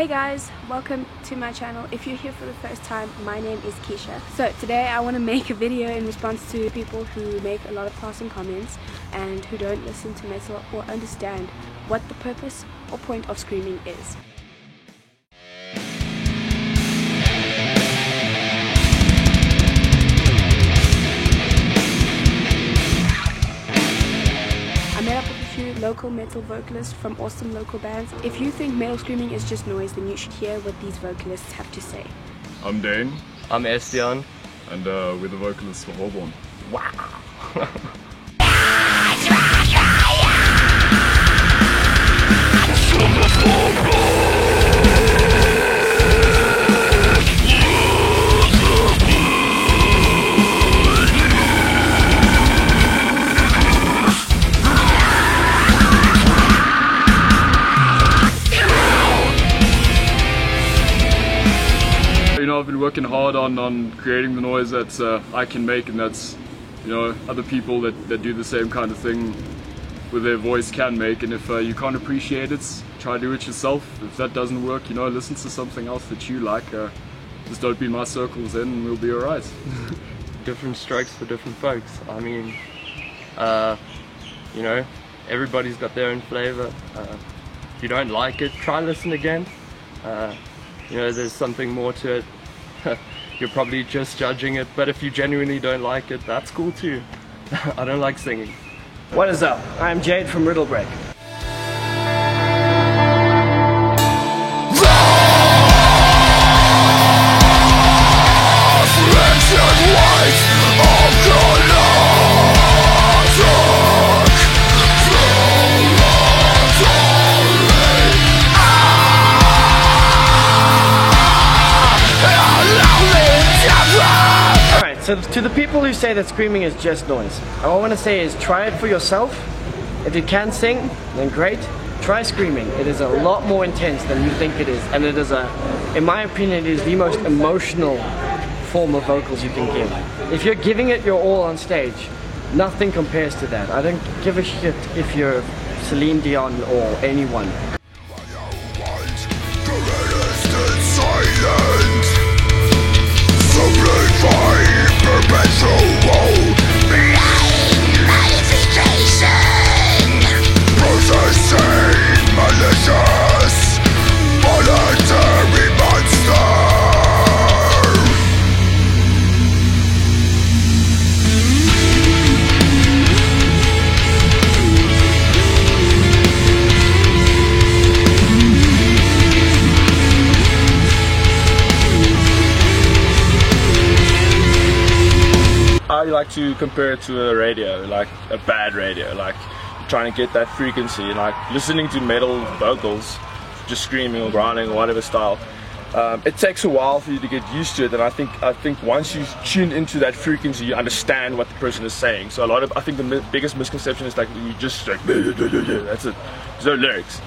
Hey guys, welcome to my channel. If you're here for the first time, my name is Keisha. So today I want to make a video in response to people who make a lot of passing comments and who don't listen to metal or understand what the purpose or point of screaming is. I met up with a few local metal vocalists from awesome local bands. If you think metal screaming is just noise, then you should hear what these vocalists have to say. I'm Dane. I'm Estian. And we're the vocalists for Holborn. Wow! You know, I've been working hard on creating the noise that I can make, and that's, you know, other people that do the same kind of thing with their voice can make. And if you can't appreciate it, try to do it yourself. If that doesn't work, you know, listen to something else that you like. Just don't be in my circles then, and we'll be alright. Different strokes for different folks. I mean, you know, everybody's got their own flavour. If you don't like it, try listen again. You know, there's something more to it. You're probably just judging it, but if you genuinely don't like it, that's cool too. I don't like singing. What is up? I'm Jade from Riddle Break. So to the people who say that screaming is just noise, all I want to say is try it for yourself. If you can sing, then great. Try screaming. It is a lot more intense than you think it is, and it is in my opinion, it is the most emotional form of vocals you can give. If you're giving it your all on stage, nothing compares to that. I don't give a shit if you're Celine Dion or anyone. I like to compare it to a radio, like a bad radio, like trying to get that frequency, like listening to metal vocals, just screaming or grinding or whatever style. It takes a while for you to get used to it, and I think once you tune into that frequency, you understand what the person is saying. So I think the biggest misconception is like you just like that's it. There's no lyrics.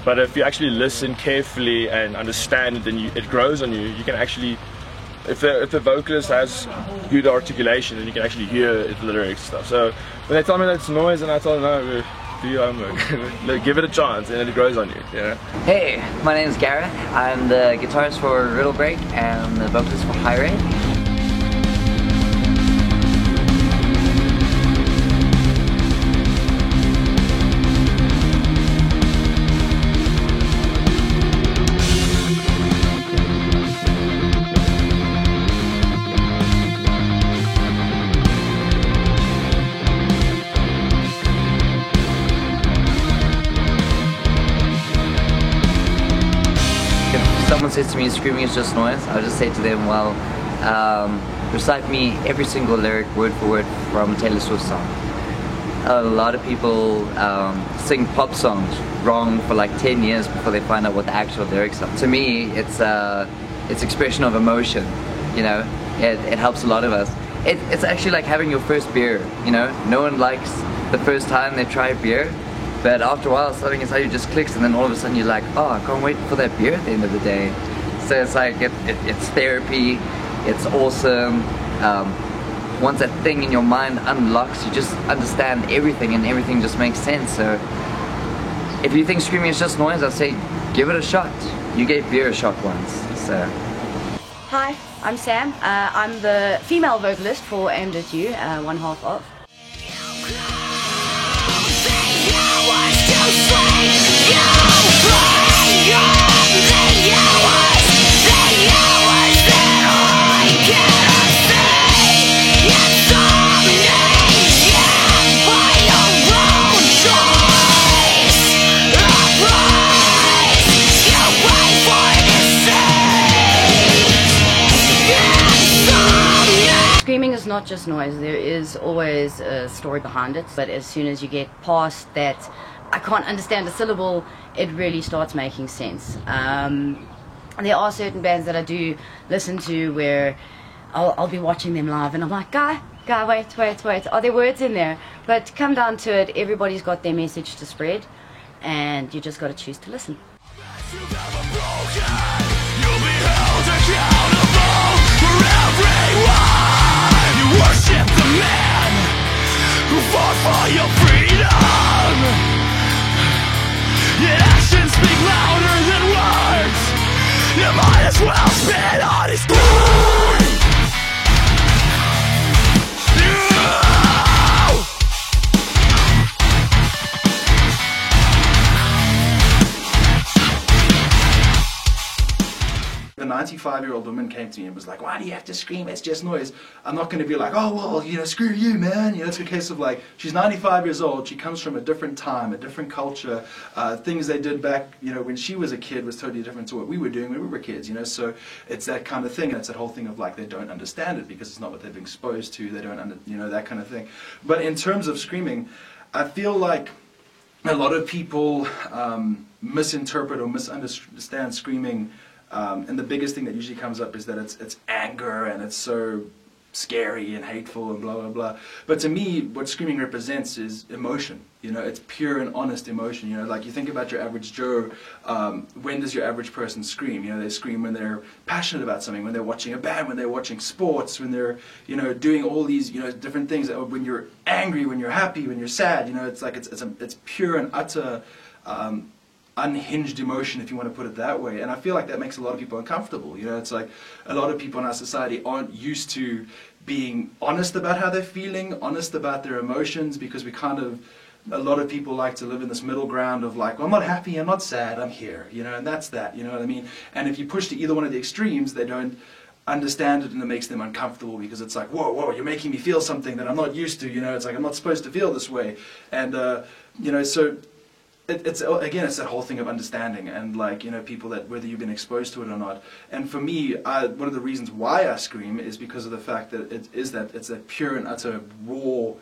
But if you actually listen carefully and understand it, then it grows on you. You can actually. If the vocalist has good articulation, then you can actually hear the lyrics and stuff. So when they tell me that it's noise, and I tell them, no, do your homework. Give it a chance, and then it grows on you. You know? Hey, my name is Gareth. I'm the guitarist for Riddle Break and the vocalist for High Rate. Someone says to me screaming is just noise, I'll just say to them, well, recite me every single lyric word for word from a Taylor Swift song. A lot of people sing pop songs wrong for like 10 years before they find out what the actual lyrics are. To me, it's expression of emotion, you know, it helps a lot of us. It's actually like having your first beer, you know, no one likes the first time they try beer. But after a while, something inside you just clicks, and then all of a sudden you're like, oh, I can't wait for that beer at the end of the day. So it's like, it's therapy, it's awesome. Once that thing in your mind unlocks, you just understand everything, and everything just makes sense. So if you think screaming is just noise, I'd say give it a shot. You gave beer a shot once, so. Hi, I'm Sam. I'm the female vocalist for Aimed at You, one half of. Screaming is not just noise, there is always a story behind it, but as soon as you get past that, I can't understand a syllable, it really starts making sense. There are certain bands that I do listen to where I'll be watching them live and I'm like, guy, wait, are there words in there? But come down to it, everybody's got their message to spread and you just got to choose to listen. Worship the man who fought for your freedom. Yet actions speak louder than words. You might as well spit on his blood. The 95-year-old woman came to me and was like, why do you have to scream? It's just noise. I'm not going to be like, oh, well, you know, screw you, man. You know, it's a case of like, she's 95 years old. She comes from a different time, a different culture. Things they did back, you know, when she was a kid was totally different to what we were doing when we were kids, you know. So it's that kind of thing. And it's that whole thing of like, they don't understand it because it's not what they've been exposed to. They don't, you know, that kind of thing. But in terms of screaming, I feel like a lot of people misinterpret or misunderstand screaming. And the biggest thing that usually comes up is that it's anger and it's so scary and hateful and blah blah blah. But to me, what screaming represents is emotion. You know, it's pure and honest emotion. You know, like you think about your average Joe. When does your average person scream? You know, they scream when they're passionate about something, when they're watching a band, when they're watching sports, when they're, you know, doing all these, you know, different things. When you're angry, when you're happy, when you're sad. You know, it's like it's pure and utter. Unhinged emotion, if you want to put it that way, and I feel like that makes a lot of people uncomfortable. You know, it's like a lot of people in our society aren't used to being honest about how they're feeling, honest about their emotions, because a lot of people like to live in this middle ground of like, well, I'm not happy, I'm not sad, I'm here, you know, and that's that, you know what I mean? And if you push to either one of the extremes, they don't understand it and it makes them uncomfortable because it's like, whoa, you're making me feel something that I'm not used to, you know, it's like I'm not supposed to feel this way, and you know, so it's again, it's that whole thing of understanding and like, you know, people that whether you've been exposed to it or not. And for me, one of the reasons why I scream is because of the fact that it's that pure and utter raw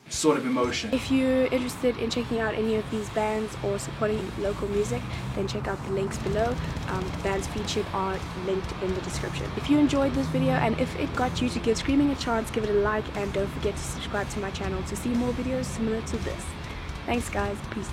sort of emotion. If you're interested in checking out any of these bands or supporting local music, then check out the links below. The bands featured are linked in the description. If you enjoyed this video and if it got you to give screaming a chance, give it a like and don't forget to subscribe to my channel to see more videos similar to this. Thanks guys, peace.